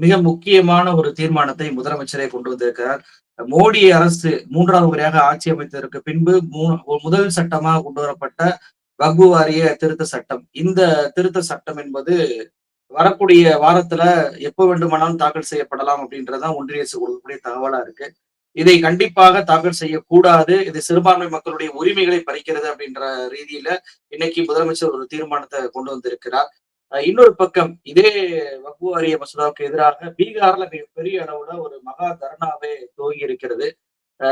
மிக முக்கியமான ஒரு தீர்மானத்தை முதலமைச்சரே கொண்டு வந்திருக்கிறார். மோடி அரசு 3வது முறையாக ஆட்சி அமைத்ததற்கு பின்பு முதல் சட்டமாக கொண்டு வரப்பட்ட வக்பு வாரிய திருத்த சட்டம். இந்த திருத்த சட்டம் என்பது வரக்கூடிய வாரத்துல எப்ப வேண்டுமானாலும் தாக்கல் செய்யப்படலாம் அப்படின்றதுதான் ஒன்றிய அரசு கொடுக்கக்கூடிய தகவலா இருக்கு. இதை கண்டிப்பாக தாக்கல் செய்யக்கூடாது. இது சிறுபான்மை மக்களுடைய உரிமைகளை பறிக்கிறது அப்படின்ற ரீதியில இன்னைக்கு முதலமைச்சர் ஒரு தீர்மானத்தை கொண்டு வந்திருக்கிறார். இன்னொரு பக்கம் இதே வக்பு வாரிய மசோதாவுக்கு எதிராக பீகார்ல மிகப்பெரிய அளவுல ஒரு மகா தர்ணாவே துவங்கி இருக்கிறது.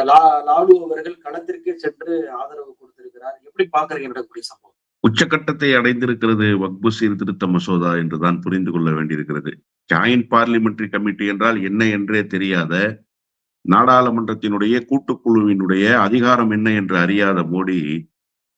லாலு அவர்கள் களத்திற்கு சென்று ஆதரவு கொடுத்திருக்கிறார். எப்படி பாக்குறீங்க நடக்கக்கூடிய சம்பவம்? உச்சகட்டத்தை அடைந்திருக்கிறது வக்பு சீர்திருத்த மசோதா என்றுதான் புரிந்து கொள்ள வேண்டியிருக்கிறது. ஜாயிண்ட் பார்லிமெண்டரி கமிட்டி என்றால் என்ன என்றே தெரியாத, நாடாளுமன்றத்தினுடைய கூட்டுக்குழுவினுடைய அதிகாரம் என்ன என்று அறியாத மோடி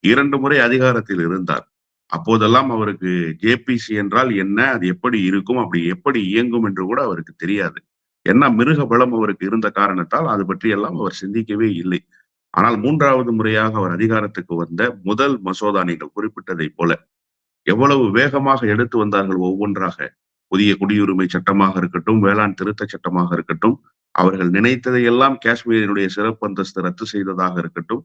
2 முறை அதிகாரத்தில் இருந்தார். அப்போதெல்லாம் அவருக்கு ஜேபிசி என்றால் என்ன, அது எப்படி இருக்கும், அப்படி எப்படி இயங்கும் என்று கூட அவருக்கு தெரியாது. என்ன மிருக பலம் அவருக்கு இருந்த காரணத்தால் அது பற்றியெல்லாம் அவர் சிந்திக்கவே இல்லை. ஆனால் 3வது முறையாக அவர் அதிகாரத்துக்கு வந்த முதல் மசோதா நீங்கள் குறிப்பிட்டதை போல எவ்வளவு வேகமாக எடுத்து வந்தார்கள் ஒவ்வொன்றாக. புதிய குடியுரிமை சட்டமாக இருக்கட்டும், வேளாண் திருத்த சட்டமாக இருக்கட்டும், அவர்கள் நினைத்ததையெல்லாம் காஷ்மீரினுடைய சிறப்பு அந்தஸ்து ரத்து செய்ததாக இருக்கட்டும்,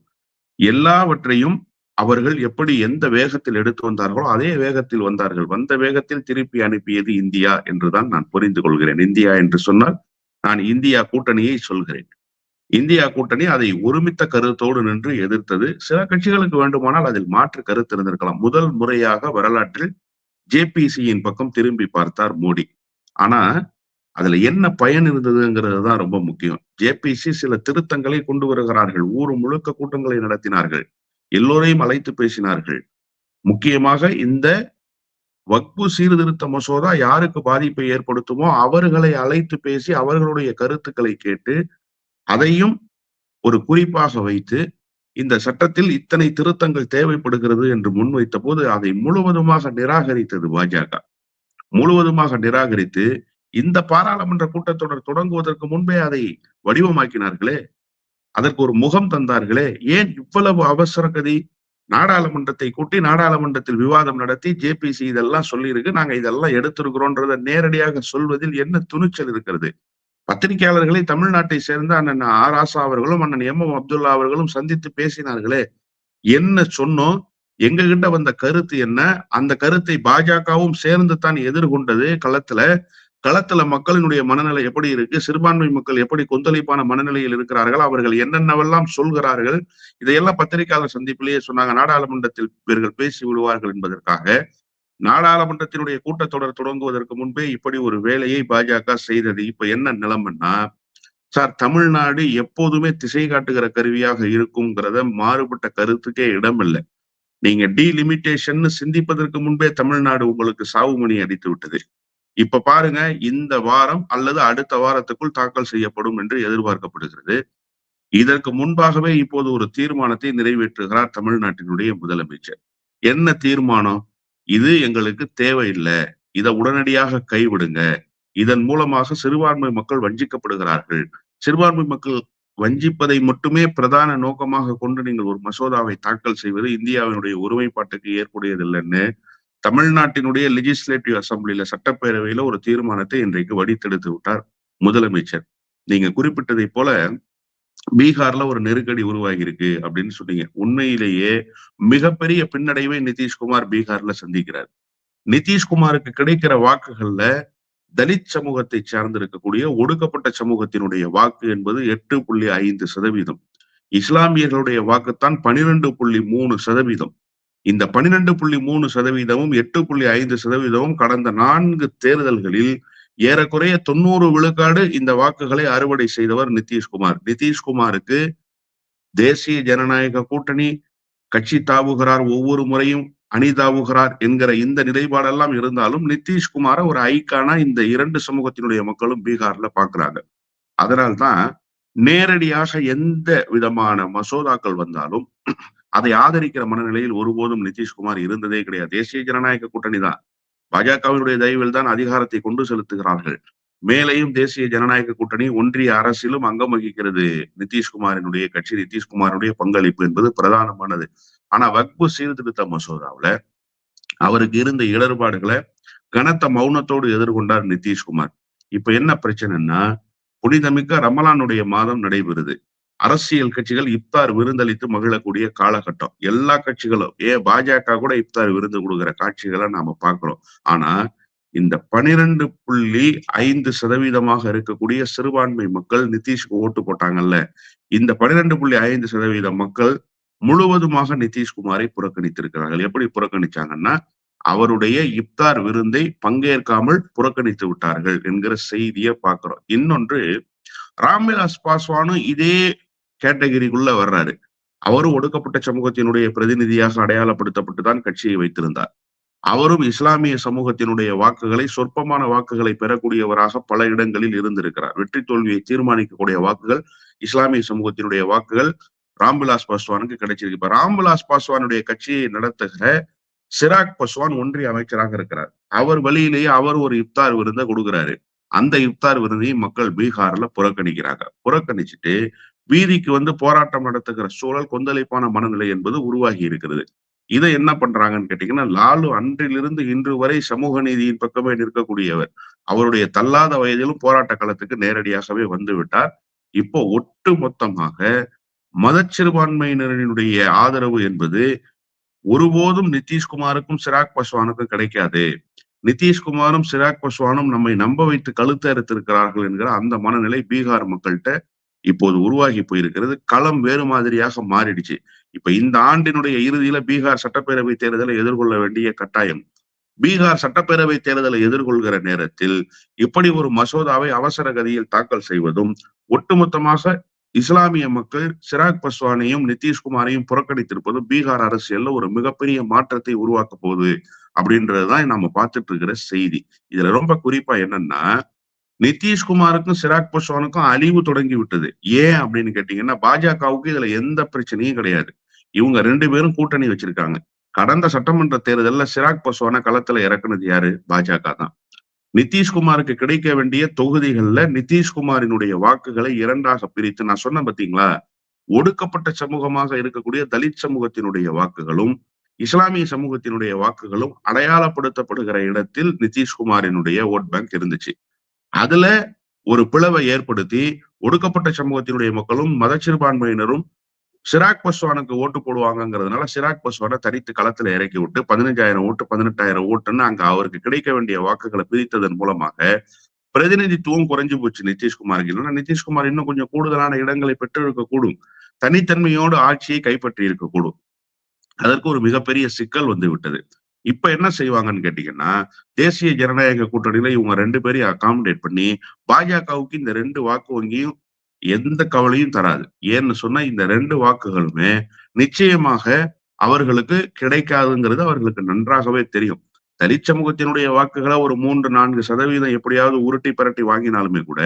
எல்லாவற்றையும் அவர்கள் எப்படி எந்த வேகத்தில் எடுத்து வந்தார்களோ அதே வேகத்தில் வந்தார்கள். வந்த வேகத்தில் திருப்பி அனுப்பியது இந்தியா என்றுதான் நான் புரிந்து கொள்கிறேன். இந்தியா என்று சொன்னால் நான் இந்தியா கூட்டணியை சொல்கிறேன். இந்தியா கூட்டணி அதை ஒருமித்த கருத்தோடு நின்று எதிர்த்தது. சில கட்சிகளுக்கு வேண்டுமானால் அதில் மாற்று கருத்து இருந்திருக்கலாம். முதல் முறையாக வரலாற்றில் ஜேபிசியின் பக்கம் திரும்பி பார்த்தார் மோடி. ஆனா அதுல என்ன பயன் இருந்ததுங்கிறது தான் ரொம்ப முக்கியம். ஜேபிசி சில திருத்தங்களை கொண்டு வருகிறார்கள். ஊர் முழுக்க கூட்டங்களை நடத்தினார்கள். எல்லோரையும் அழைத்து பேசினார்கள். முக்கியமாக இந்த வக்பு சீர்திருத்த மசோதா யாருக்கு பாதிப்பை ஏற்படுத்துமோ அவர்களை அழைத்து பேசி அவர்களுடைய கருத்துக்களை கேட்டு அதையும் ஒரு குறிப்பாக வைத்து இந்த சட்டத்தில் இத்தனை திருத்தங்கள் தேவைப்படுகிறது என்று முன்வைத்த போது அதை முழுவதுமாக நிராகரித்தது பாஜக. முழுவதுமாக நிராகரித்து இந்த பாராளுமன்ற கூட்டத்தொடர் தொடங்குவதற்கு முன்பே அதை வடிவமாக்கினார்களே, அதற்கு ஒரு முகம் தந்தார்களே. ஏன் இவ்வளவு அவசர கதி? நாடாளுமன்றத்தை கூட்டி நாடாளுமன்றத்தில் விவாதம் நடத்தி ஜேபிசி இதெல்லாம் சொல்லியிருக்கு, நாங்க இதெல்லாம் எடுத்திருக்கிறோன்றத நேரடியாக சொல்வதில் என்ன துணிச்சல் இருக்கிறது? பத்திரிகையாளர்களை தமிழ்நாட்டை சேர்ந்த அண்ணன் ராசா அவர்களும் அண்ணன் அப்துல்லா அவர்களும் சந்தித்து பேசினார்களே. என்ன சொன்னோம்? எங்க கிட்ட வந்த கருத்து என்ன? அந்த கருத்தை பாஜகவும் சேர்ந்து தான் எதிர்கொண்டது. களத்துல மக்களினுடைய மனநிலை எப்படி இருக்கு, சிறுபான்மை மக்கள் எப்படி கொந்தளிப்பான மனநிலையில் இருக்கிறார்கள், அவர்கள் என்னென்னவெல்லாம் சொல்கிறார்கள், இதையெல்லாம் பத்திரிகையாளர் சந்திப்பிலேயே சொன்னாங்க. நாடாளுமன்றத்தில் இவர்கள் பேசி விடுவார்கள் என்பதற்காக நாடாளுமன்றத்தினுடைய கூட்டத்தொடர் தொடங்குவதற்கு முன்பே இப்படி ஒரு வேலையை பாஜக செய்தது. இப்ப என்ன நிலைமைன்னா, சார், தமிழ்நாடு எப்போதுமே திசை காட்டுகிற கருவியாக இருக்குங்கிறத மாறுபட்ட கருத்துக்கே இடமில்லை. நீங்க டீலிமிட்டேஷன் சிந்திப்பதற்கு முன்பே தமிழ்நாடு உங்களுக்கு சாவுமணி அடித்து விட்டது. இப்ப பாருங்க, இந்த வாரம் அல்லது அடுத்த வாரத்துக்குள் தாக்கல் செய்யப்படும் என்று எதிர்பார்க்கப்படுகிறது. இதற்கு முன்பாகவே இப்போது ஒரு தீர்மானத்தை நிறைவேற்றுகிறார் தமிழ்நாட்டினுடைய முதலமைச்சர். என்ன தீர்மானம்? இது எங்களுக்கு தேவையில்லை, இதை உடனடியாக கைவிடுங்க. இதன் மூலமாக சிறுபான்மை மக்கள் வஞ்சிக்கப்படுகிறார்கள். சிறுபான்மை மக்கள் வஞ்சிப்பதை மட்டுமே பிரதான நோக்கமாக கொண்டு நீங்கள் ஒரு மசோதாவை தாக்கல் செய்வது இந்தியாவினுடைய ஒருமைப்பாட்டுக்கு ஏற்புடையதில்லைன்னு தமிழ்நாட்டினுடைய லெஜிஸ்லேட்டிவ் அசம்பிளில, சட்டப்பேரவையில ஒரு தீர்மானத்தை இன்றைக்கு வடித்தெடுத்து விட்டார் முதலமைச்சர். நீங்க குறிப்பிட்டதை போல பீகார்ல ஒரு நெருக்கடி உருவாகி இருக்கு அப்படின்னு சொன்னீங்க. உண்மையிலேயே மிகப்பெரிய பின்னடைவை நிதிஷ்குமார் பீகார்ல சந்திக்கிறார். நிதிஷ்குமாருக்கு கிடைக்கிற வாக்குகள்ல தலித் சமூகத்தை சார்ந்திருக்கக்கூடிய ஒடுக்கப்பட்ட சமூகத்தினுடைய வாக்கு என்பது 8.5%. இஸ்லாமியர்களுடைய வாக்குத்தான் 12.3%. இந்த 12.3%, 8.5% கடந்த 4 தேர்தல்களில் ஏறக்குறைய 90 விழுக்காடு இந்த வாக்குகளை அறுவடை செய்தவர் நிதிஷ்குமார். நிதிஷ்குமாருக்கு தேசிய ஜனநாயக கூட்டணி கட்சி தாவுகிறார், ஒவ்வொரு முறையும் அணி தாவுகிறார் என்கிற இந்த நிலைப்பாடெல்லாம் இருந்தாலும் நிதிஷ்குமார ஒரு ஐக்கானா இந்த 2 சமூகத்தினுடைய மக்களும் பீகார்ல பாக்குறாங்க. அதனால்தான் நேரடியாக எந்த விதமான மசோதாக்கள் வந்தாலும் அதை ஆதரிக்கிற மனநிலையில் ஒருபோதும் நிதிஷ்குமார் இருந்ததே கிடையாது. தேசிய ஜனநாயக கூட்டணி தான், பாஜகவினுடைய தயவில் தான் அதிகாரத்தை கொண்டு செலுத்துகிறார்கள். மேலையும் தேசிய ஜனநாயக கூட்டணி ஒன்றிய அரசிலும் அங்கம் வகிக்கிறது. நிதிஷ்குமாரினுடைய கட்சி, நிதிஷ்குமாருடைய பங்களிப்பு என்பது பிரதானமானது. ஆனா வக்பு சீர்திருத்த மசோதாவுல அவருக்கு இருந்த இடர்பாடுகளை கனத்த மௌனத்தோடு எதிர்கொண்டார் நிதிஷ்குமார். இப்ப என்ன பிரச்சனைன்னா, புனிதமிக்க ரமலானுடைய மாதம் நடைபெறுது. அரசியல் கட்சிகள் இப்தார் விருந்தளித்து மகிழக்கூடிய காலகட்டம். எல்லா கட்சிகளும் பாஜக கூட இப்தார் விருந்து கொடுக்கிற காட்சிகளை நாம பார்க்கிறோம். ஆனா இந்த 12.5% இருக்கக்கூடிய சிறுபான்மை மக்கள் நிதிஷ்க்கு ஓட்டு போட்டாங்கல்ல. இந்த 12.5% மக்கள் முழுவதுமாக நிதிஷ்குமாரை புறக்கணித்திருக்கிறார்கள். எப்படி புறக்கணிச்சாங்கன்னா, அவருடைய இப்தார் விருந்தை பங்கேற்காமல் புறக்கணித்து விட்டார்கள் என்கிற செய்தியை பார்க்கிறோம். இன்னொன்று, ராம்விலாஸ் பாஸ்வானும் இதே கேட்டகரிக்குள்ள வர்றாரு. அவரும் ஒடுக்கப்பட்ட சமூகத்தினுடைய பிரதிநிதியாக அடையாளப்படுத்தப்பட்டுதான் கட்சியை வைத்திருந்தார். அவரும் இஸ்லாமிய சமூகத்தினுடைய வாக்குகளை, சொற்பமான வாக்குகளை பெறக்கூடியவராக பல இடங்களில் இருந்திருக்கிறார். வெற்றி தோல்வியை தீர்மானிக்கக்கூடிய வாக்குகள், இஸ்லாமிய சமூகத்தினுடைய வாக்குகள் ராம்விலாஸ் பாஸ்வானுக்கு கிடைச்சிருக்கு. இப்ப ராம்விலாஸ் பாஸ்வானுடைய கட்சியை நடத்துகிற சிராக் பஸ்வான் ஒன்றிய அமைச்சராக இருக்கிறார். அவர் வழியிலேயே அவர் ஒரு இப்தார் விருந்தை கொடுக்கிறாரு. அந்த இப்தார் விருந்தையும் மக்கள் பீகார்ல புறக்கணிக்கிறாங்க. புறக்கணிச்சுட்டு வீதிக்கு வந்து போராட்டம் நடத்துகிற சூழல், கொந்தளிப்பான மனநிலை என்பது உருவாகி இருக்கிறது. இதை என்ன பண்றாங்கன்னு கேட்டீங்கன்னா, லாலு அன்றிலிருந்து இன்று வரை சமூக நீதியின் பக்கமே நிற்கக்கூடியவர். அவருடைய தள்ளாத வயதிலும் போராட்ட களத்துக்கு நேரடியாகவே வந்து விட்டார். இப்போ ஒட்டு மொத்தமாக மதச்சிறுபான்மையினரினுடைய ஆதரவு என்பது ஒருபோதும் நிதிஷ்குமாருக்கும் சிராக் பஸ்வானுக்கும் கிடைக்காது. நிதிஷ்குமாரும் சிராக் பஸ்வானும் நம்மை நம்ப வைத்து கழுத்து அறுத்திருக்கிறார்கள் என்கிற அந்த மனநிலை பீகார் மக்கள்கிட்ட இப்போது உருவாகி போயிருக்கிறது. களம் வேறு மாதிரியாக மாறிடுச்சு. இப்ப இந்த ஆண்டினுடைய இறுதியில பீகார் சட்டப்பேரவை தேர்தலை எதிர்கொள்ள வேண்டிய கட்டாயம். பீகார் சட்டப்பேரவை தேர்தலை எதிர்கொள்கிற நேரத்தில் இப்படி ஒரு மசோதாவை அவசர கதியில் தாக்கல் செய்வதும், ஒட்டுமொத்தமாக இஸ்லாமிய மக்கள் சிராக் பஸ்வானையும் நிதிஷ்குமாரையும் புறக்கணித்திருப்பதும் பீகார் அரசியல்ல ஒரு மிகப்பெரிய மாற்றத்தை உருவாக்க போகுது அப்படின்றதுதான் நம்ம பார்த்துட்டு இருக்கிற செய்தி. இதுல ரொம்ப குறிப்பா என்னன்னா, நிதிஷ்குமாருக்கும் சிராக் பஸ்வானுக்கும் அழிவு தொடங்கி விட்டது. ஏன் அப்படின்னு கேட்டீங்கன்னா, பாஜகவுக்கு இதுல எந்த பிரச்சனையும் கிடையாது. இவங்க 2 பேரும் கூட்டணி வச்சிருக்காங்க. கடந்த சட்டமன்ற தேர்தல்ல சிராக் பஸ்வானை களத்துல இறக்குனது யாரு? பாஜக தான். நிதிஷ்குமாருக்கு கிடைக்க வேண்டிய தொகுதிகள்ல நிதிஷ்குமாரினுடைய வாக்குகளை 2ஆக பிரித்து, நான் சொன்னேன் பாத்தீங்களா, ஒடுக்கப்பட்ட சமூகமாக இருக்கக்கூடிய தலித் சமூகத்தினுடைய வாக்குகளும், இஸ்லாமிய சமூகத்தினுடைய வாக்குகளும் அடையாளப்படுத்தப்படுகிற இடத்தில் நிதிஷ்குமாரினுடைய ஓட் பேங்க் இருந்துச்சு. அதுல ஒரு பிளவை ஏற்படுத்தி ஒடுக்கப்பட்ட சமூகத்தினுடைய மக்களும் மதச்சிறுபான்மையினரும் சிராக் பஸ்வானுக்கு ஓட்டு போடுவாங்கிறதுனால சிராக் பஸ்வானை தனித்து களத்துல இறக்கி விட்டு 15,000 ஓட்டு 18,000 ஓட்டுன்னு அங்க அவருக்கு கிடைக்க வேண்டிய வாக்குகளை பிரித்ததன் மூலமாக பிரதிநிதித்துவம் குறைஞ்சு போச்சு நிதிஷ்குமாருக்கு. இல்லைன்னா நிதிஷ்குமார் இன்னும் கொஞ்சம் கூடுதலான இடங்களை பெற்றிருக்க கூடும். தனித்தன்மையோடு ஆட்சியை கைப்பற்றி இருக்கக்கூடும். அதற்கு ஒரு மிகப்பெரிய சிக்கல் வந்து விட்டது. இப்ப என்ன செய்வாங்கன்னு கேட்டீங்கன்னா, தேசிய ஜனநாயக கூட்டணியில இவங்க 2 பேரையும் அகாமடேட் பண்ணி பாஜகவுக்கு இந்த 2 வாக்கு வங்கியும் எந்த கவலையும் தராது. ஏன்னு சொன்னா இந்த 2 வாக்குகளுமே நிச்சயமாக அவர்களுக்கு கிடைக்காதுங்கிறது அவர்களுக்கு நன்றாகவே தெரியும். தலித் சமூகத்தினுடைய வாக்குகளை ஒரு 3-4% எப்படியாவது உருட்டி பரட்டி வாங்கினாலுமே கூட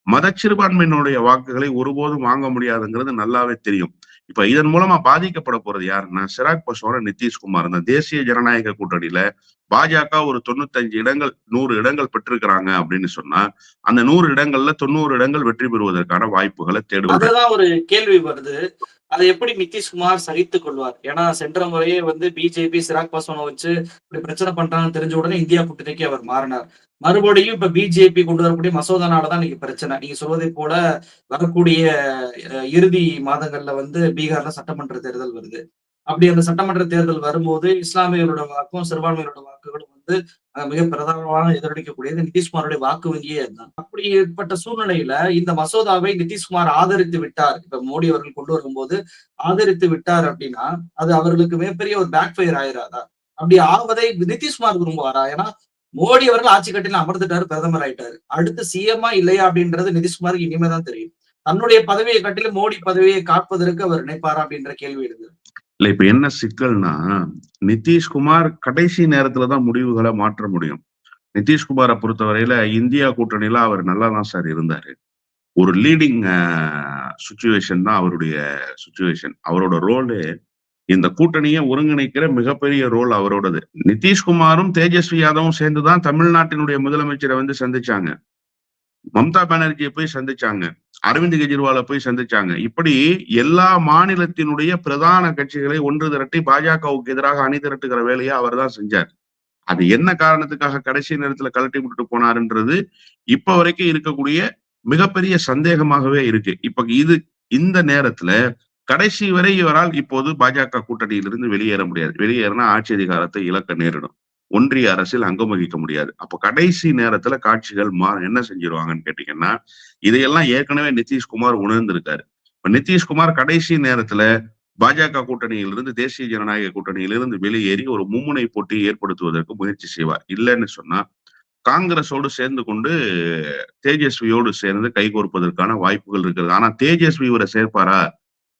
மதச்சிறுபான்மையினுடைய வாக்குகளை ஒருபோதும் வாங்க முடியாதுங்கிறது நல்லாவே தெரியும். இப்ப இதன் மூலமா பாதிக்கப்பட போறது யாருன்னா, சிராக் பஸ்வான், நிதிஷ்குமார். இந்த தேசிய ஜனநாயக கூட்டணியில பாஜக ஒரு 95 இடங்கள் 100 இடங்கள் பெற்றிருக்கிறாங்க அப்படின்னு சொன்னா, அந்த 100 இடங்கள்ல 90 இடங்கள் வெற்றி பெறுவதற்கான வாய்ப்புகளை தேடுவாங்க. அதுதான் ஒரு கேள்வி வருது. அதை எப்படி நிதிஷ்குமார் சகித்துக் கொள்வார்? ஏன்னா சென்ற முறையே வந்து பிஜேபி சிராக் பாஸ்வானை வச்சு இப்படி பிரச்சனை பண்றாங்கன்னு தெரிஞ்ச உடனே இந்தியா கூட்டணிக்கு அவர் மாறினார். மறுபடியும் இப்ப பிஜேபி கொண்டு வரக்கூடிய மசோதானாலதான் இன்னைக்கு பிரச்சனை. நீங்க சொல்வதை போல வரக்கூடிய இறுதி மாதங்கள்ல வந்து பீகார்ல சட்டமன்ற தேர்தல் வருது. அப்படி அந்த சட்டமன்ற தேர்தல் வரும்போது இஸ்லாமியர்களோட வாக்கும் சிறுபான்மையினரோட வாக்குகளும் வந்து மிக பிரதானமாக எதிரொலிக்கக்கூடியது நிதிஷ்குமாருடைய வாக்கு வங்கியே அதுதான். அப்படி ஏற்பட்ட சூழ்நிலையில இந்த மசோதாவை நிதிஷ்குமார் ஆதரித்து விட்டார். இப்ப மோடி அவர்கள் கொண்டு வரும்போது ஆதரித்து விட்டார் அப்படின்னா அது அவர்களுக்கு மிகப்பெரிய ஒரு பேக் ஃபயர் ஆயிராதா? அப்படி ஆவதை நிதிஷ்குமார் விரும்புவாரா? ஏன்னா மோடி அவர்கள் ஆட்சி கட்டில அமர்ந்துட்டாரு, பிரதமர் ஆயிட்டாரு. அடுத்து சிஎம்மா இல்லையா அப்படின்றது நிதிஷ்குமாருக்கு இனிமேதான் தெரியும். தன்னுடைய பதவியை கட்டிலும் மோடி பதவியை காப்பதற்கு அவர் நினைப்பாரா அப்படின்ற கேள்வி எழுது. இல்ல, இப்ப என்ன சிக்கல்னா, நிதிஷ்குமார் கடைசி நேரத்துலதான் முடிவுகளை மாற்ற முடியும். நிதிஷ்குமாரை பொறுத்தவரையில இந்தியா கூட்டணியில அவர் நல்லாதான் சார் இருந்தாரு. ஒரு லீடிங் சுச்சுவேஷன் தான் அவருடைய சுச்சுவேஷன். அவரோட ரோலு இந்த கூட்டணியை ஒருங்கிணைக்கிற மிகப்பெரிய ரோல் அவரோடது. நிதிஷ்குமாரும் தேஜஸ்வி யாதவும் சேர்ந்துதான் தமிழ்நாட்டினுடைய முதலமைச்சரை வந்து சந்திச்சாங்க. மம்தா பானர்ஜியை போய் சந்திச்சாங்க. அரவிந்த் கெஜ்ரிவாலை போய் சந்திச்சாங்க. இப்படி எல்லா மாநிலத்தினுடைய பிரதான கட்சிகளை ஒன்று திரட்டி பாஜகவுக்கு எதிராக அணி திரட்டுகிற வேலையை அவர் தான் செஞ்சார். அது என்ன காரணத்துக்காக கடைசி நேரத்துல கழட்டி விட்டுட்டு போனாருன்றது இப்ப வரைக்கும் இருக்கக்கூடிய மிகப்பெரிய சந்தேகமாகவே இருக்கு. இப்ப இந்த நேரத்துல கடைசி வரை இவரால் இப்போது பாஜக கூட்டணியிலிருந்து வெளியேற முடியாது. வெளியேறினா ஆட்சி அதிகாரத்தை இழக்க நேரிடும். ஒன்றிய அரசில் அங்கம் வகிக்க முடியாது. அப்ப கடைசி நேரத்துல காட்சிகள் என்ன செஞ்சிருவாங்கன்னு கேட்டீங்கன்னா, இதையெல்லாம் ஏற்கனவே நிதிஷ்குமார் உணர்ந்திருக்காரு. இப்ப நிதிஷ்குமார் கடைசி நேரத்துல பாஜக கூட்டணியிலிருந்து தேசிய ஜனநாயக கூட்டணியிலிருந்து வெளியேறி ஒரு மும்முனை போட்டியை ஏற்படுத்துவதற்கு முயற்சி செய்வார். இல்லைன்னு சொன்னா காங்கிரஸோடு சேர்ந்து கொண்டு தேஜஸ்வியோடு சேர்ந்து கைகோர்ப்பதற்கான வாய்ப்புகள் இருக்கிறது. ஆனா தேஜஸ்வி இவரை சேர்ப்பாரா?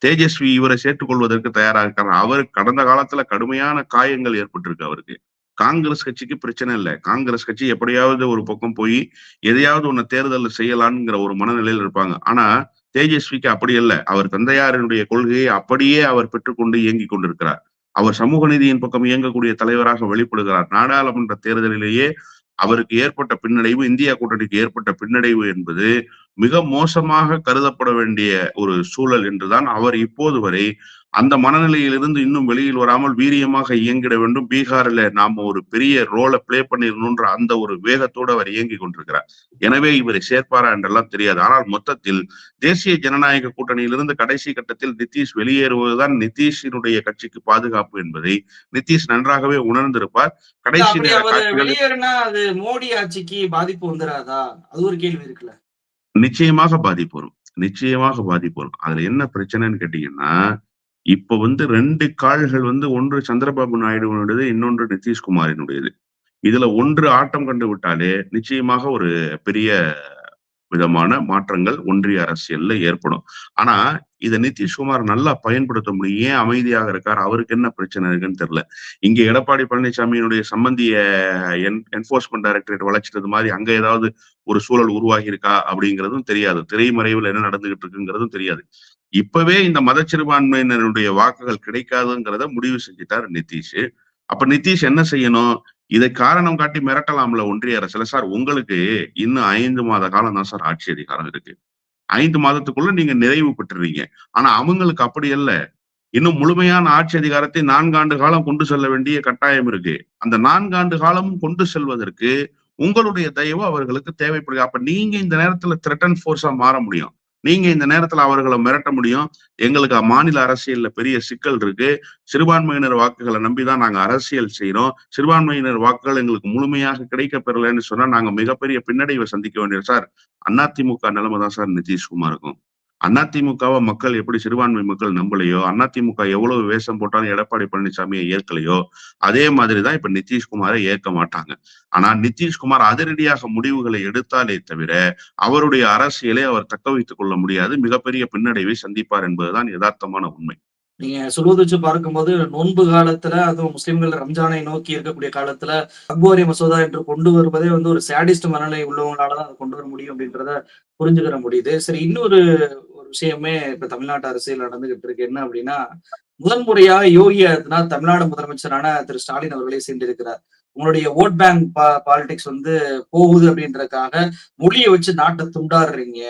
தேஜஸ்வி இவரை சேர்த்துக் கொள்வதற்கு தயாரா இருக்காரு. அவர் கடந்த காலத்துல கடுமையான காயங்கள் ஏற்பட்டிருக்கு அவருக்கு. காங்கிரஸ் கட்சிக்கு பிரச்சனை இல்லை. காங்கிரஸ் கட்சி எப்படியாவது ஒரு பக்கம் போய் எதையாவது ஒண்ணு தேர்தல் செய்யலாம்ங்கிற ஒரு மனநிலையில் இருப்பாங்க. ஆனா தேஜஸ்விக்கு அப்படி இல்லை. அவர் தந்தையாரினுடைய கொள்கையை அப்படியே அவர் பெற்றுக்கொண்டு இயங்கிக் கொண்டிருக்கிறார். அவர் சமூக நீதியின் பக்கம் இயங்கக்கூடிய தலைவராக வெளிப்படுகிறார். நாடாளுமன்ற தேர்தலிலேயே அவருக்கு ஏற்பட்ட பின்னடைவு, இந்தியா கூட்டணிக்கு ஏற்பட்ட பின்னடைவு என்பது மிக மோசமாக கருதப்பட வேண்டிய ஒரு சூழல் என்றுதான் அவர் இப்போது வரை அந்த மனநிலையிலிருந்து இன்னும் வெளியில் வராமல் வீரியமாக இயங்கிட வேண்டும். பீகார்ல நாம ஒரு பெரிய ரோலை பிளே பண்ணிடணும்ன்ற அந்த ஒரு வேகத்தோடு அவர் இயங்கி கொண்டிருக்கிறார். எனவே இவரை சேர்ப்பாரா என்றெல்லாம் தெரியாது. ஆனால் மொத்தத்தில் தேசிய ஜனநாயக கூட்டணியிலிருந்து கடைசி கட்டத்தில் நிதிஷ் வெளியேறுவதுதான் நிதிஷினுடைய கட்சிக்கு பாதுகாப்பு என்பதை நிதிஷ் நன்றாகவே உணர்ந்திருப்பார். கடைசி அப்படி நேர அவர் காட்சிகள் வெளியேறினா அது மோடி ஆட்சிக்கு பாதிப்பு வந்துராதா? அது ஒரு கேள்வி இருக்குல்ல. நிச்சயமாக பாதிப்பு வரும். நிச்சயமாக பாதிப்பு வரும். அதுல என்ன பிரச்சனைன்னு கேட்டீங்கன்னா, இப்ப 2 கால்கள் ஒன்று சந்திரபாபு நாயுடுவினுடையது, இன்னொன்று நிதிஷ்குமாரினுடையது. இதுல ஒன்று ஆட்டம் கண்டு விட்டாலே நிச்சயமாக ஒரு பெரிய விதமான மாற்றங்கள் ஒன்றிய அரசியல்ல ஏற்படும். ஆனா இத நிதிஷ்குமார் நல்லா பயன்படுத்த முடியும். ஏன் அமைதியாக இருக்கார்? அவருக்கு என்ன பிரச்சனை இருக்குன்னு தெரியல. இங்க எடப்பாடி பழனிசாமியினுடைய சம்பந்திய என்போர்ஸ்மென்ட் டைரக்டரேட் வளைச்சிட்டது மாதிரி அங்க ஏதாவது ஒரு சூழல் உருவாகி இருக்கா அப்படிங்கிறதும் தெரியாது. திரைமறைவில் என்ன நடந்துகிட்டு இருக்குங்கிறதும் தெரியாது. இப்பவே இந்த மதச்சிறுபான்மையினருடைய வாக்குகள் கிடைக்காதுங்கிறத முடிவு செஞ்சுட்டார் நிதிஷ். அப்ப நிதிஷ் என்ன செய்யணும்? இதை காரணம் காட்டி மிரட்டலாம்ல ஒன்றிய அரசுல. சார் உங்களுக்கு இன்னும் 5 மாத காலம் தான் சார் ஆட்சி அதிகாரம் இருக்கு. 5 மாதத்துக்குள்ள நீங்க நிறைவு பெற்றுறீங்க. ஆனா அவங்களுக்கு அப்படி அல்ல. இன்னும் முழுமையான ஆட்சி அதிகாரத்தை 4 ஆண்டு காலம் கொண்டு செல்ல வேண்டிய கட்டாயம் இருக்கு. அந்த 4 ஆண்டு காலமும் கொண்டு செல்வதற்கு உங்களுடைய தயவு அவர்களுக்கு தேவைப்படுது. அப்ப நீங்க இந்த நேரத்துல த்ரெட்டன் ஃபோர்ஸா மாற முடியும். நீங்க இந்த நேரத்துல அவர்களை மிரட்ட முடியும். எங்களுக்கு மாநில அரசியல்ல பெரிய சிக்கல் இருக்கு. சிறுபான்மையினர் வாக்குகளை நம்பிதான் நாங்க அரசியல் செய்யறோம். சிறுபான்மையினர் வாக்குகள் எங்களுக்கு முழுமையாக கிடைக்க பெறலைன்னு சொன்னா நாங்க மிகப்பெரிய பின்னடைவை சந்திக்க வேண்டியது. சார் அதிமுக நிலைமை தான் சார் நிதிஷ்குமாருக்கும். அதிமுகவை மக்கள் எப்படி சிறுபான்மை மக்கள் நம்பலையோ, அதிமுக எவ்வளவு வேஷம் போட்டாலும் எடப்பாடி பழனிசாமியை ஏற்கலையோ, அதே மாதிரிதான் இப்ப நிதிஷ்குமாரை ஏற்க மாட்டாங்க. ஆனா நிதிஷ்குமார் அதிரடியாக முடிவுகளை எடுத்தாலே தவிர அவருடைய அரசியலை அவர் தக்க வைத்துக் கொள்ள முடியாது. மிகப்பெரிய பின்னடைவை சந்திப்பார் என்பதுதான் யதார்த்தமான உண்மை. நீங்க சொல்வதை வச்சு பார்க்கும்போது நோன்பு காலத்துல, அதுவும் முஸ்லிம்கள் ரம்ஜானை நோக்கி இருக்கக்கூடிய காலத்துல வக்ஃப் மசோதா என்று கொண்டு வருவதே ஒரு சாடிஸ்ட் மனநிலை உள்ளவங்களாலதான் அதை கொண்டு வர முடியும் அப்படின்றத புரிஞ்சுக்கிற முடியுது. சரி, இன்னொரு ஒரு விஷயமே இப்ப தமிழ்நாட்டு அரசியல் நடந்துகிட்டு இருக்கு. என்ன அப்படின்னா, முதன்முறையாக யோகி ஆதித்யநாத் தமிழ்நாடு முதலமைச்சரான திரு ஸ்டாலின் அவர்களை சென்றிருக்கிறார். உங்களுடைய ஓட் பேங்க் பாலிடிக்ஸ் போகுது அப்படின்றதுக்காக மொழியை வச்சு நாட்டை துண்டாடுறீங்க.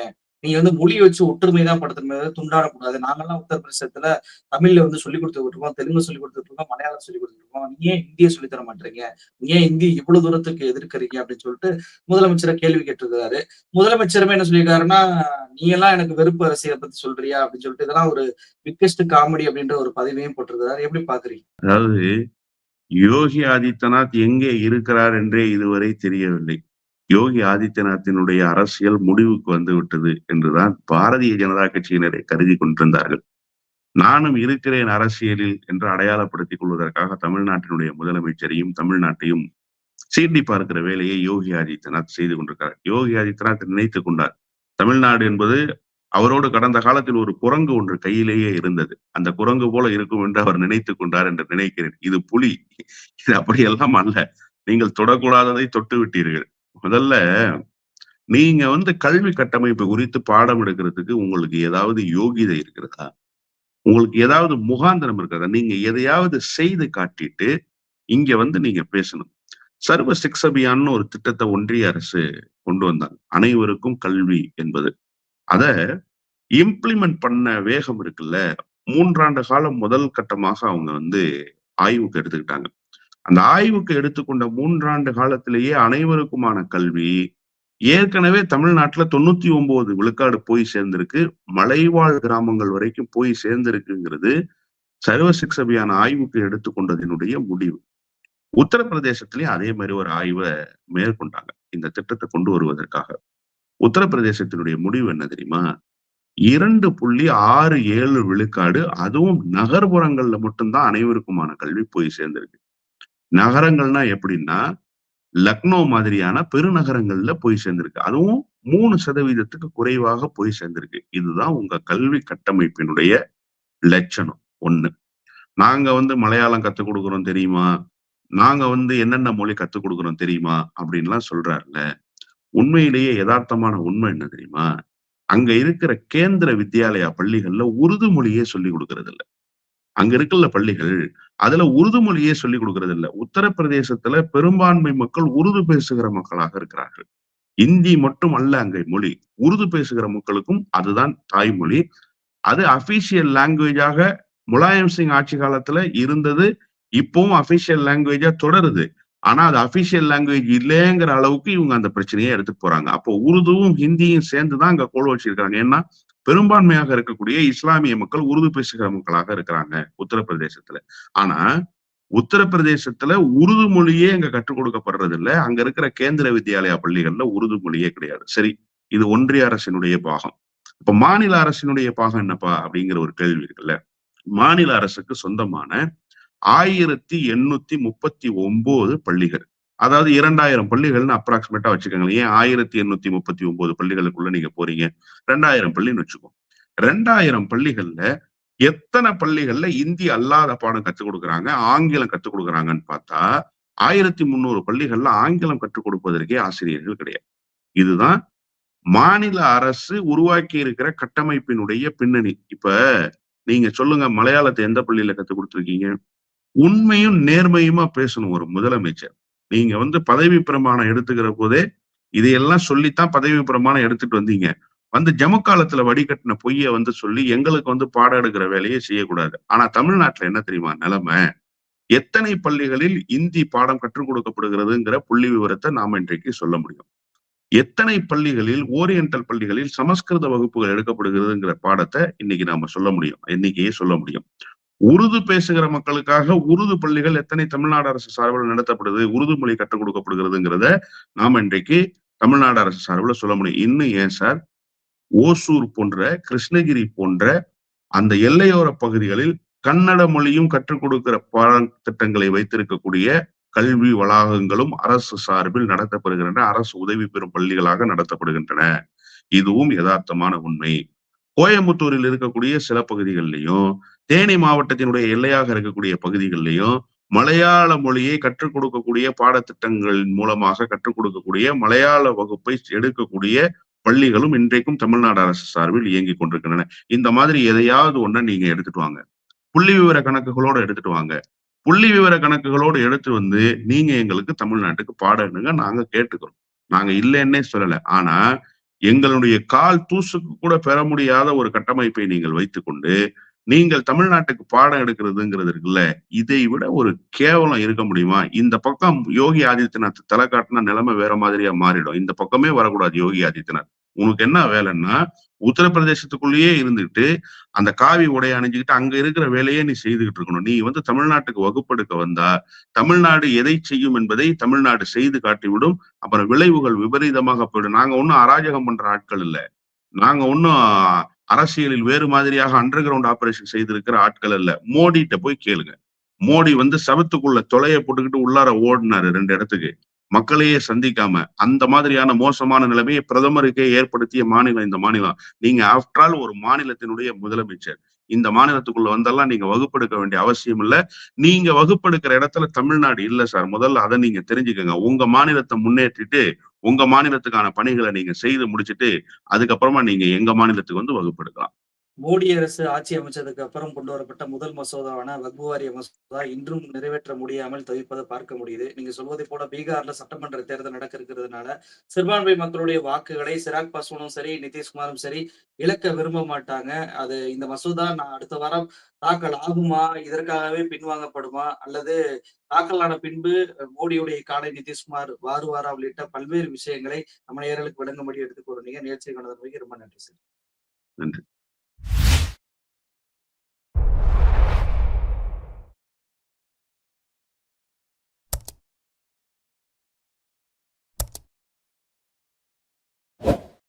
நீங்க மொழியை வச்சு ஒற்றுமை தான் படுத்தணுமே, துண்டாடக்கூடாது. நாங்கெல்லாம் உத்தரப்பிரதேசத்துல தமிழ்ல சொல்லிக் கொடுத்துட்டு இருக்கோம், தெலுங்கு சொல்லிக் கொடுத்துட்டு இருக்கோம், மலையாளம் சொல்லிக் கொடுத்துட்டு இருக்கோம். நீங்க ஏன் ஹிந்தியை சொல்லித் தர மாட்டீங்க? நீங்க ஏன் ஹிந்தி இவ்வளவு தூரத்துக்கு எதிர்க்கிறீங்க அப்படின்னு சொல்லிட்டு முதலமைச்சரை கேள்வி கேட்டிருக்கிறாரு. முதலமைச்சருமே என்ன சொல்லியிருக்காருன்னா, நீ எல்லாம் எனக்கு வெறுப்பு அரசியலை பத்தி சொல்றியா அப்படின்னு சொல்லிட்டு இதெல்லாம் ஒரு பிக்கெஸ்ட் காமெடி அப்படின்ற ஒரு பதிவையும் போட்டிருக்கிறாரு. எப்படி பாக்குறீங்க? அதாவது யோகி ஆதித்யநாத் எங்கே இருக்கிறார் என்றே இதுவரை தெரியவில்லை. யோகி ஆதித்யநாத்தினுடைய அரசியல் முடிவுக்கு வந்து விட்டது என்றுதான் பாரதிய ஜனதா கட்சியினரை கருதி கொண்டிருந்தார்கள். நானும் இருக்கிறேன் அரசியலில் என்று அடையாளப்படுத்திக் கொள்வதற்காக தமிழ்நாட்டினுடைய முதலமைச்சரையும் தமிழ்நாட்டையும் சீண்டி பார்க்கிற வேலையை யோகி ஆதித்யநாத் செய்து கொண்டிருக்கிறார். யோகி ஆதித்யநாத் நினைத்துக் கொண்டார், தமிழ்நாடு என்பது அவரோடு கடந்த காலத்தில் ஒரு குரங்கு ஒன்று கையிலேயே இருந்தது. அந்த குரங்கு போல இருக்கும் என்று அவர் நினைத்துக் கொண்டார் என்று நினைக்கிறேன். இது புலி. இது அப்படியெல்லாம் அல்ல. நீங்கள் தொடக்கூடாததை தொட்டு விட்டீர்கள். முதல்ல நீங்க கல்வி கட்டமைப்பு குறித்து பாடம் எடுக்கிறதுக்கு உங்களுக்கு ஏதாவது யோகிதை இருக்கிறதா? உங்களுக்கு ஏதாவது முகாந்திரம் இருக்கிறதா? நீங்க எதையாவது செய்து காட்டிட்டு இங்க நீங்க பேசணும். சர்வ சிக்ஷ அபியான்னு ஒரு திட்டத்தை ஒன்றிய அரசு கொண்டு வந்தாங்க. அனைவருக்கும் கல்வி என்பது. அத இம்ப்ளிமெண்ட் பண்ண வேகம் இருக்குல்ல, 3 ஆண்டு காலம் முதல் கட்டமாக அவங்க ஆய்வுக்கு எடுத்துக்கிட்டாங்க. அந்த ஆய்வுக்கு எடுத்துக்கொண்ட 3 ஆண்டு காலத்திலேயே அனைவருக்குமான கல்வி ஏற்கனவே தமிழ்நாட்டுல 99 விழுக்காடு போய் சேர்ந்திருக்கு. மலைவாழ் கிராமங்கள் வரைக்கும் போய் சேர்ந்திருக்குங்கிறது சர்வ சிக்ஷா அபியான் ஆய்வுக்கு எடுத்துக்கொண்டதனுடைய முடிவு. உத்தரப்பிரதேசத்திலயும் அதே மாதிரி ஒரு ஆய்வை மேற்கொண்டாங்க இந்த திட்டத்தை கொண்டு வருவதற்காக. உத்தரப்பிரதேசத்தினுடைய முடிவு என்ன தெரியுமா? 2.67 விழுக்காடு, அதுவும் நகர்ப்புறங்கள்ல மட்டும்தான் அனைவருக்குமான கல்வி போய் சேர்ந்திருக்கு. நகரங்கள்னா எப்படின்னா லக்னோ மாதிரியான பெருநகரங்கள்ல போய் சேர்ந்திருக்கு. அதுவும் 3% குறைவாக போய் சேர்ந்திருக்கு. இதுதான் உங்க கல்வி கட்டமைப்பினுடைய லட்சணம். ஒண்ணு. நாங்க மலையாளம் கத்துக் கொடுக்குறோம் தெரியுமா? நாங்க என்னென்ன மொழி கத்துக் கொடுக்குறோம் தெரியுமா? அப்படின்லாம் சொல்றாருல்ல. உண்மையிலேயே யதார்த்தமான உண்மை என்ன தெரியுமா? அங்க இருக்கிற கேந்திர வித்யாலயா பள்ளிகள்ல உருது மொழியே சொல்லிக் கொடுக்கறது இல்ல. அங்க இருக்குல்ல பள்ளிகள், அதுல உருது மொழியே சொல்லிக் கொடுக்கறது இல்ல. உத்தரப்பிரதேசத்துல பெரும்பான்மை மக்கள் உருது பேசுகிற மக்களாக இருக்கிறார்கள். இந்தி மட்டும் அல்ல அங்கே மொழி. உருது பேசுகிற மக்களுக்கும் அதுதான் தாய்மொழி. அது அபிஷியல் லாங்குவேஜாக முலாயம் சிங் ஆட்சி காலத்துல இருந்தது. இப்பவும் அபிஷியல் லாங்குவேஜா தொடருது. ஆனா அது அபிஷியல் லாங்குவேஜ் இல்லைங்கிற அளவுக்கு இவங்க அந்த பிரச்சனையை எடுத்துட்டு போறாங்க. அப்போ உருதுவும் ஹிந்தியும் சேர்ந்துதான் அங்க கோல் வச்சிருக்காங்க. ஏன்னா பெரும்பான்மையாக இருக்கக்கூடிய இஸ்லாமிய மக்கள் உருது பேசுகிற மக்களாக இருக்கிறாங்க உத்தரப்பிரதேசத்துல. ஆனா உத்தரப்பிரதேசத்துல உருது மொழியே அங்க கற்றுக் கொடுக்கப்படுறது இல்ல. அங்க இருக்கிற கேந்திர வித்யாலயா பள்ளிகள்ல உருது மொழியே கிடையாது. சரி, இது ஒன்றிய அரசினுடைய பாகம். இப்ப மாநில அரசினுடைய பாகம் என்னப்பா அப்படிங்கிற ஒரு கேள்வி இருக்குல்ல. மாநில அரசுக்கு சொந்தமான 1839 பள்ளிகள், அதாவது 2000 பள்ளிகள்னு அப்ராக்சிமேட்டா வச்சுக்கோங்களேன். ஏன் 1839 பள்ளிகளுக்குள்ள நீங்க போறீங்க? 2000 பள்ளின்னு வச்சுக்கோ. 2000 பள்ளிகள்ல எத்தனை பள்ளிகள்ல இந்தி அல்லாத பாடம் கத்துக் கொடுக்குறாங்க, ஆங்கிலம் கத்துக் கொடுக்குறாங்கன்னு பார்த்தா 1300 பள்ளிகள்ல ஆங்கிலம் கற்றுக் கொடுப்பதற்கே ஆசிரியர்கள் கிடையாது. இதுதான் மாநில அரசு உருவாக்கி இருக்கிற கட்டமைப்பினுடைய பின்னணி. இப்ப நீங்க சொல்லுங்க, மலையாளத்தை எந்த பள்ளியில கத்துக் கொடுத்துருக்கீங்க? உண்மையும் நேர்மையுமா பேசணும் ஒரு முதலமைச்சர். நீங்க பதவி பிரமாணம் எடுத்துக்கிற போதே இதையெல்லாம் சொல்லித்தான் பதவி பிரமாணம் எடுத்துட்டு வந்தீங்க. ஜமக்காலத்துல வடிகட்டின பொய்ய சொல்லி எங்களுக்கு பாடம் எடுக்கிற வேலையை செய்யக்கூடாது. ஆனா தமிழ்நாட்டுல என்ன தெரியுமா நிலைமை? எத்தனை பள்ளிகளில் இந்தி பாடம் கற்றுக் கொடுக்கப்படுகிறதுங்கிற புள்ளி விவரத்தை நாம இன்றைக்கு சொல்ல முடியும். எத்தனை பள்ளிகளில் ஓரியண்டல் பள்ளிகளில் சமஸ்கிருத வகுப்புகள் எடுக்கப்படுகிறதுங்கிற பாடத்தை இன்னைக்கு நாம சொல்ல முடியும். இன்னைக்கே சொல்ல முடியும். உருது பேசுகிற மக்களுக்காக உருது பள்ளிகள் எத்தனை தமிழ்நாடு அரசு சார்பில் நடத்தப்படுது, உருது மொழி கற்றுக் கொடுக்கப்படுகிறதுங்கிறத நாம இன்றைக்கு தமிழ்நாடு அரசு சார்பில் சொல்ல முடியும். இன்னும் ஏன் சார், ஓசூர் போன்ற, கிருஷ்ணகிரி போன்ற அந்த எல்லையோர பகுதிகளில் கன்னட மொழியும் கற்றுக் கொடுக்கிற பாடத்திட்டங்களை வைத்திருக்கக்கூடிய கல்வி வளாகங்களும் அரசு சார்பில் நடத்தப்படுகின்றன. அரசு உதவி பெறும் பள்ளிகளாக நடத்தப்படுகின்றன. இதுவும் யதார்த்தமான உண்மை. கோயம்புத்தூரில் இருக்கக்கூடிய சில பகுதிகளிலையும், தேனி மாவட்டத்தினுடைய எல்லையாக இருக்கக்கூடிய பகுதிகளிலையும் மலையாள மொழியை கற்றுக் கொடுக்கக்கூடிய பாடத்திட்டங்களின் மூலமாக கற்றுக் கொடுக்கக்கூடிய மலையாள வகுப்பை எடுக்கக்கூடிய பள்ளிகளும் இன்றைக்கும் தமிழ்நாடு அரசு சார்பில் இயங்கிக் கொண்டிருக்கின்றன. இந்த மாதிரி எதையாவது ஒண்ண நீங்க எடுத்துட்டு வாங்க. புள்ளி விவர கணக்குகளோடு எடுத்துட்டு வாங்க. புள்ளி விவர கணக்குகளோடு எடுத்து நீங்க எங்களுக்கு தமிழ்நாட்டுக்கு பாடணுங்க, நாங்க கேட்டுக்கிறோம். நாங்க இல்லைன்னே சொல்லல. ஆனா எங்களுடைய கால் தூசுக்கு கூட பெற முடியாத ஒரு கட்டமைப்பை நீங்கள் வைத்துக்கொண்டு நீங்கள் தமிழ்நாட்டுக்கு பாடம் எடுக்கிறதுங்கிறது இருக்குல்ல, இதை விட ஒரு கேவலம் இருக்க முடியுமா? இந்த பக்கம் யோகி ஆதித்யநாத் தலை காட்டினா நிலைமை வேற மாதிரியா மாறிடும். இந்த பக்கமே வரக்கூடாது யோகி ஆதித்யநாத். உனக்கு என்ன வேலைன்னா, உத்தரப்பிரதேசத்துக்குள்ளேயே இருந்துட்டு அந்த காவி உடைய அணிஞ்சுக்கிட்டு அங்க இருக்கிற வேலையே நீ செய்துகிட்டு இருக்கணும். நீ தமிழ்நாட்டுக்கு வகுப்பெடுக்க வந்தா தமிழ்நாடு எதை செய்யும் என்பதை தமிழ்நாடு செய்து காட்டிவிடும். அப்புறம் விளைவுகள் விபரீதமாக போயிடும். நாங்க ஒன்னும் அராஜகம் பண்ற ஆட்கள் இல்ல. நாங்க ஒன்னும் அரசியலில் வேறு மாதிரியாக அண்டர் கிரவுண்ட் ஆபரேஷன் செய்திருக்கிற ஆட்கள் அல்ல. மோடிட்ட போய் கேளுங்க. மோடி சவத்துக்குள்ள தொலைய போட்டுக்கிட்டு உள்ளார ஓடினாரு 2 இடத்துக்கு, மக்களையே சந்திக்காம. அந்த மாதிரியான மோசமான நிலைமையை பிரதமருக்கே ஏற்படுத்திய மாநிலம் இந்த மாநிலம். நீங்க ஆஃப்டர் ஆல் ஒரு மாநிலத்தினுடைய முதலமைச்சர். இந்த மாநிலத்துக்குள்ள வந்தெல்லாம் நீங்க வகுப்பெடுக்க வேண்டிய அவசியம் இல்ல. நீங்க வகுப்பெடுக்கிற இடத்துல தமிழ்நாடு இல்ல சார். முதல்ல அதை நீங்க தெரிஞ்சுக்கங்க. உங்க மாநிலத்தை முன்னேற்றிட்டு உங்க மாநிலத்துக்கான பணிகளை நீங்க செய்து முடிச்சுட்டு அதுக்கப்புறமா நீங்க எங்க மாநிலத்துக்கு வகுப்பெடுக்கலாம். மோடி அரசு ஆட்சி அமைச்சதுக்கு அப்புறம் கொண்டு வரப்பட்ட முதல் மசோதாவான வக்பு வாரிய மசோதா இன்றும் நிறைவேற்ற முடியாமல் தவிப்பதை பார்க்க முடியுது. நீங்க சொல்வதைப் போல பீகார்ல சட்டமன்ற தேர்தல் நடக்க இருக்கிறதுனால, சிறுபான்மை மக்களுடைய வாக்குகளை சிராக் பாஸ்வானும் சரி, நிதிஷ்குமாரும் சரி இழக்க விரும்ப மாட்டாங்க. அது இந்த மசோதா நான் அடுத்த வாரம் தாக்கல் ஆகுமா? இதற்காகவே பின்வாங்கப்படுமா? அல்லது தாக்கல் ஆன பின்பு மோடியுடைய காலை நிதிஷ்குமார் வாருவாரா? உள்ளிட்ட பல்வேறு விஷயங்களை நம்ம நேயர்களுக்கு விளங்கும்படி எடுத்துக் கூறுனீங்க. நிகழ்ச்சியை கண்டதற்கு ரொம்ப நன்றி சார். நன்றி.